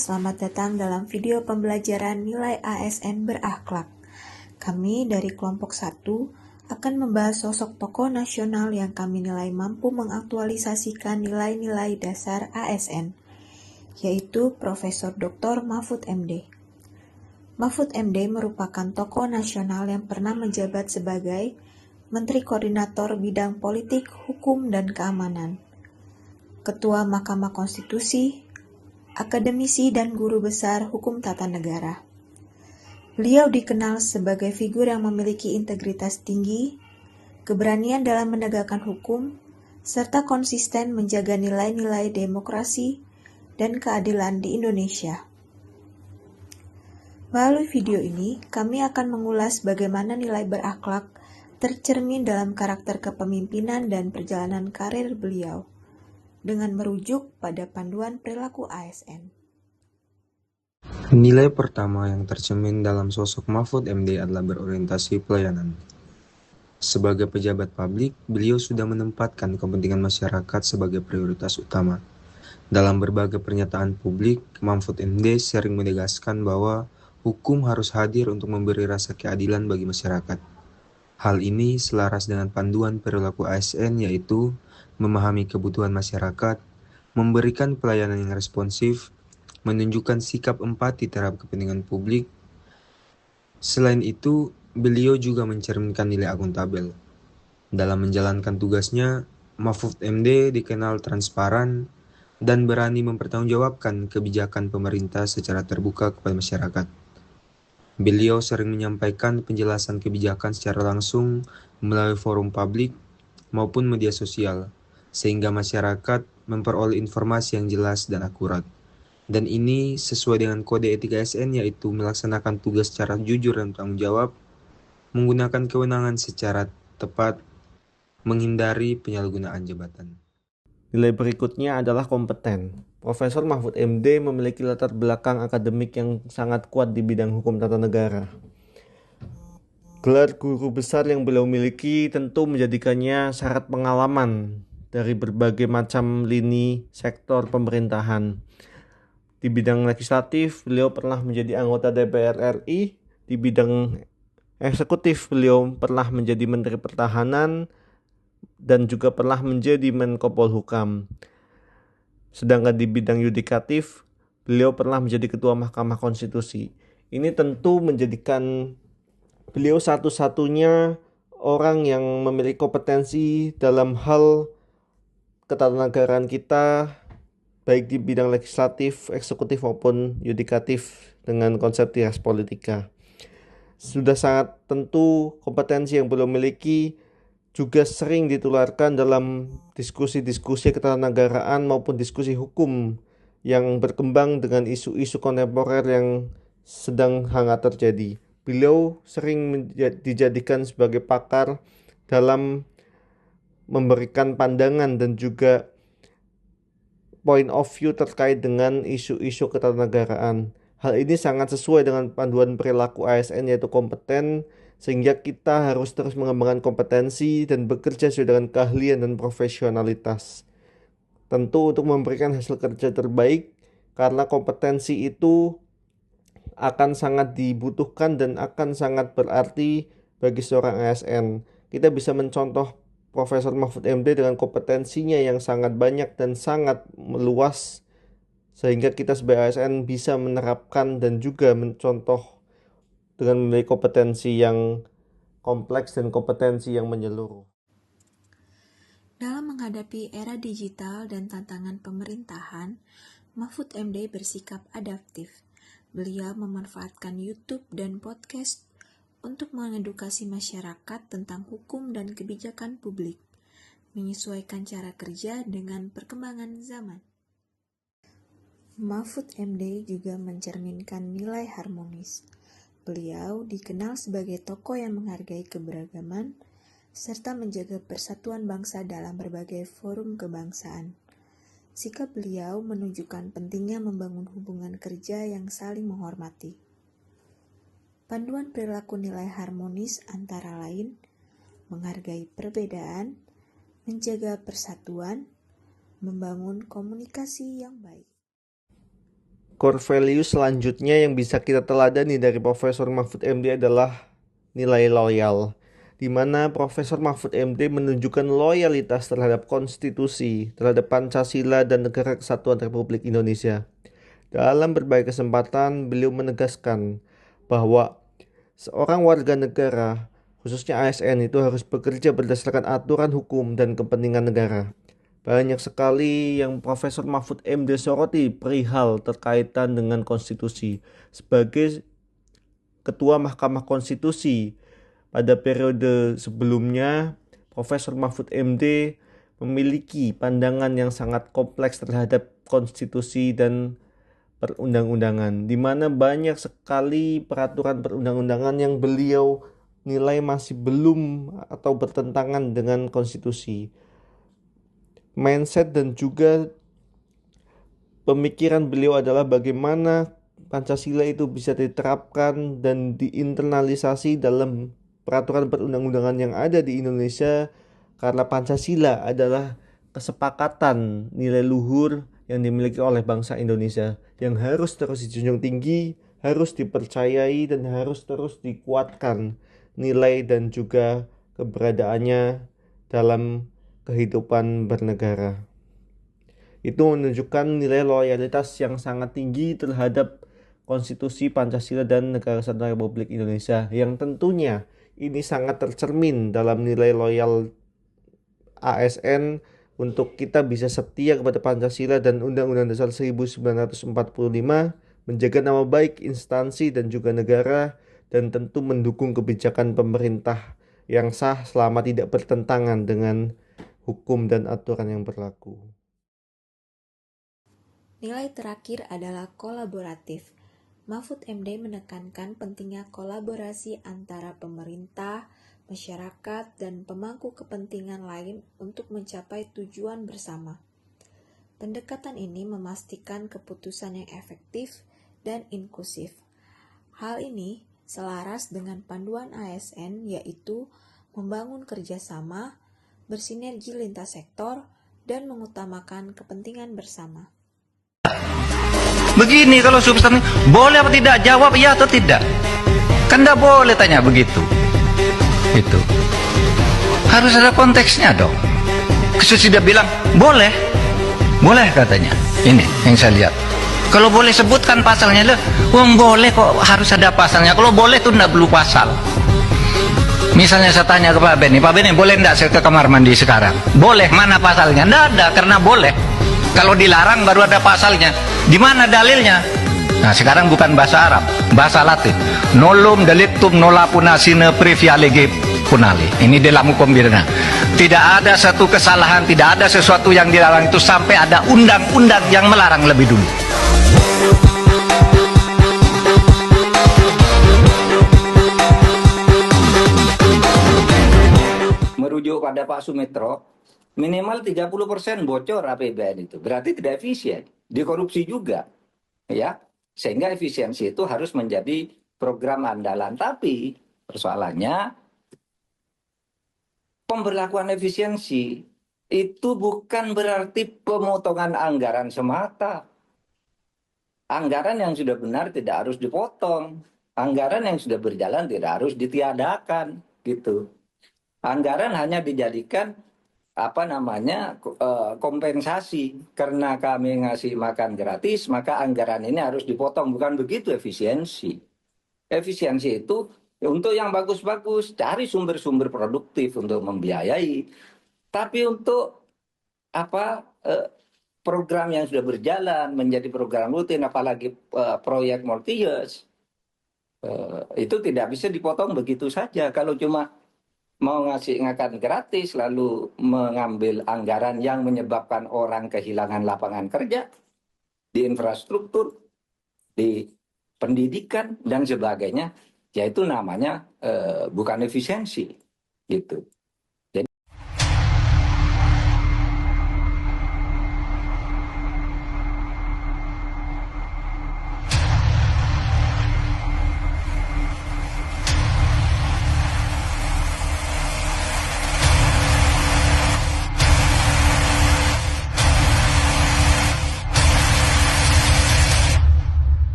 selamat datang dalam video pembelajaran nilai ASN berakhlak. Kami dari kelompok 1 akan membahas sosok tokoh nasional yang kami nilai mampu mengaktualisasikan nilai-nilai dasar ASN, yaitu Profesor Dr. Mahfud MD. Mahfud MD merupakan tokoh nasional yang pernah menjabat sebagai Menteri Koordinator Bidang Politik, Hukum, dan Keamanan, Ketua Mahkamah Konstitusi, akademisi dan guru besar hukum tata negara. Beliau dikenal sebagai figur yang memiliki integritas tinggi, keberanian dalam menegakkan hukum, serta konsisten menjaga nilai-nilai demokrasi dan keadilan di Indonesia. Melalui video ini, kami akan mengulas bagaimana nilai berakhlak tercermin dalam karakter kepemimpinan dan perjalanan karir beliau, dengan merujuk pada panduan perilaku ASN. Nilai pertama yang tercermin dalam sosok Mahfud MD adalah berorientasi pelayanan. Sebagai pejabat publik, beliau sudah menempatkan kepentingan masyarakat sebagai prioritas utama. Dalam berbagai pernyataan publik, Mahfud MD sering menegaskan bahwa hukum harus hadir untuk memberi rasa keadilan bagi masyarakat. Hal ini selaras dengan panduan perilaku ASN, yaitu memahami kebutuhan masyarakat, memberikan pelayanan yang responsif, menunjukkan sikap empati terhadap kepentingan publik. Selain itu, beliau juga mencerminkan nilai akuntabel. Dalam menjalankan tugasnya, Mahfud MD dikenal transparan dan berani mempertanggungjawabkan kebijakan pemerintah secara terbuka kepada masyarakat. Beliau sering menyampaikan penjelasan kebijakan secara langsung melalui forum publik maupun media sosial, sehingga masyarakat memperoleh informasi yang jelas dan akurat. Dan ini sesuai dengan kode etik ASN, yaitu melaksanakan tugas secara jujur dan bertanggung jawab, menggunakan kewenangan secara tepat, menghindari penyalahgunaan jabatan. Nilai berikutnya adalah kompeten. Profesor Mahfud MD memiliki latar belakang akademik yang sangat kuat di bidang hukum tata negara. Gelar guru besar yang beliau miliki tentu menjadikannya syarat pengalaman dari berbagai macam lini sektor pemerintahan. Di bidang legislatif, beliau pernah menjadi anggota DPR RI. Di bidang eksekutif, beliau pernah menjadi Menteri Pertahanan dan juga pernah menjadi Menko Polhukam. Sedangkan di bidang yudikatif, beliau pernah menjadi Ketua Mahkamah Konstitusi. Ini tentu menjadikan beliau satu-satunya orang yang memiliki kompetensi dalam hal ketatanegaraan kita, baik di bidang legislatif, eksekutif maupun yudikatif dengan konsep res politika. Sudah sangat tentu kompetensi yang beliau miliki juga sering ditularkan dalam diskusi-diskusi ketatanegaraan maupun diskusi hukum yang berkembang dengan isu-isu kontemporer yang sedang hangat terjadi. Beliau sering dijadikan sebagai pakar dalam memberikan pandangan dan juga point of view terkait dengan isu-isu ketatanegaraan. Hal ini sangat sesuai dengan panduan perilaku ASN, yaitu kompeten, sehingga kita harus terus mengembangkan kompetensi dan bekerja sesuai dengan keahlian dan profesionalitas. Tentu untuk memberikan hasil kerja terbaik, karena kompetensi itu akan sangat dibutuhkan dan akan sangat berarti bagi seorang ASN. Kita bisa mencontoh Profesor Mahfud MD dengan kompetensinya yang sangat banyak dan sangat meluas, sehingga kita sebagai ASN bisa menerapkan dan juga mencontoh dengan memiliki kompetensi yang kompleks dan kompetensi yang menyeluruh. Dalam menghadapi era digital dan tantangan pemerintahan, Mahfud MD bersikap adaptif. Beliau memanfaatkan YouTube dan podcast untuk mengedukasi masyarakat tentang hukum dan kebijakan publik, menyesuaikan cara kerja dengan perkembangan zaman. Mahfud MD juga mencerminkan nilai harmonis. Beliau dikenal sebagai tokoh yang menghargai keberagaman serta menjaga persatuan bangsa dalam berbagai forum kebangsaan. Sikap beliau menunjukkan pentingnya membangun hubungan kerja yang saling menghormati. Panduan perilaku nilai harmonis antara lain menghargai perbedaan, menjaga persatuan, membangun komunikasi yang baik. core value selanjutnya yang bisa kita teladani dari Profesor Mahfud MD adalah nilai loyal, di mana Profesor Mahfud MD menunjukkan loyalitas terhadap konstitusi, terhadap Pancasila dan Negara Kesatuan Republik Indonesia. Dalam berbagai kesempatan, beliau menegaskan bahwa seorang warga negara, khususnya ASN, itu harus bekerja berdasarkan aturan hukum dan kepentingan negara. Banyak sekali yang Profesor Mahfud MD soroti perihal terkaitan dengan konstitusi. Sebagai Ketua Mahkamah Konstitusi pada periode sebelumnya, Profesor Mahfud MD memiliki pandangan yang sangat kompleks terhadap konstitusi dan perundang-undangan, di mana banyak sekali peraturan perundang-undangan yang beliau nilai masih belum atau bertentangan dengan konstitusi. Mindset dan juga pemikiran beliau adalah bagaimana Pancasila itu bisa diterapkan dan diinternalisasi dalam peraturan perundang-undangan yang ada di Indonesia, karena Pancasila adalah kesepakatan nilai luhur yang dimiliki oleh bangsa Indonesia yang harus terus dijunjung tinggi, harus dipercayai, dan harus terus dikuatkan nilai dan juga keberadaannya dalam kehidupan bernegara. Itu menunjukkan nilai loyalitas yang sangat tinggi terhadap konstitusi Pancasila dan Negara Kesatuan Republik Indonesia, yang tentunya ini sangat tercermin dalam nilai loyal ASN untuk kita bisa setia kepada Pancasila dan Undang-Undang Dasar 1945, menjaga nama baik instansi dan juga negara, dan tentu mendukung kebijakan pemerintah yang sah selama tidak bertentangan dengan hukum dan aturan yang berlaku. Nilai terakhir adalah kolaboratif. Mahfud MD menekankan pentingnya kolaborasi antara pemerintah, masyarakat, dan pemangku kepentingan lain untuk mencapai tujuan bersama. Pendekatan ini memastikan keputusan yang efektif dan inklusif. Hal ini selaras dengan panduan ASN, yaitu membangun kerjasama, bersinergi lintas sektor, dan mengutamakan kepentingan bersama. Begini kalau substansi, boleh apa tidak? Jawab ya atau tidak. Kan tidak boleh tanya begitu. Itu harus ada konteksnya dong. Kesus tidak bilang boleh, boleh katanya. Ini yang saya lihat. Kalau boleh sebutkan pasalnya, boleh kok harus ada pasalnya. Kalau boleh tuh tidak perlu pasal. Misalnya saya tanya ke Pak Beni, Pak Beni boleh tidak saya ke kamar mandi sekarang? Boleh, mana pasalnya? Tidak ada, karena boleh. Kalau dilarang baru ada pasalnya. Di mana dalilnya? Nah, sekarang bukan bahasa Arab, bahasa Latin. Nolum delictum nola punasine previa lege punali. Ini dalam hukum pidana. Tidak ada satu kesalahan, tidak ada sesuatu yang dilarang itu sampai ada undang-undang yang melarang lebih dulu. Merujuk pada Pak Sumitro, minimal 30% bocor APBN itu. Berarti tidak efisien. Dikorupsi juga. Ya. Sehingga efisiensi itu harus menjadi program andalan. Tapi persoalannya pemberlakuan efisiensi itu bukan berarti pemotongan anggaran semata. Anggaran yang sudah benar tidak harus dipotong. Anggaran yang sudah berjalan tidak harus ditiadakan. Gitu. Anggaran hanya dijadikan kompensasi, karena kami ngasih makan gratis maka anggaran ini harus dipotong. Bukan begitu efisiensi. Efisiensi itu untuk yang bagus-bagus, cari sumber-sumber produktif untuk membiayai. Tapi untuk program yang sudah berjalan menjadi program rutin, apalagi proyek multi-years, itu tidak bisa dipotong begitu saja. Kalau cuma mau ngasih makan gratis lalu mengambil anggaran yang menyebabkan orang kehilangan lapangan kerja di infrastruktur, di pendidikan dan sebagainya, yaitu namanya bukan efisiensi gitu.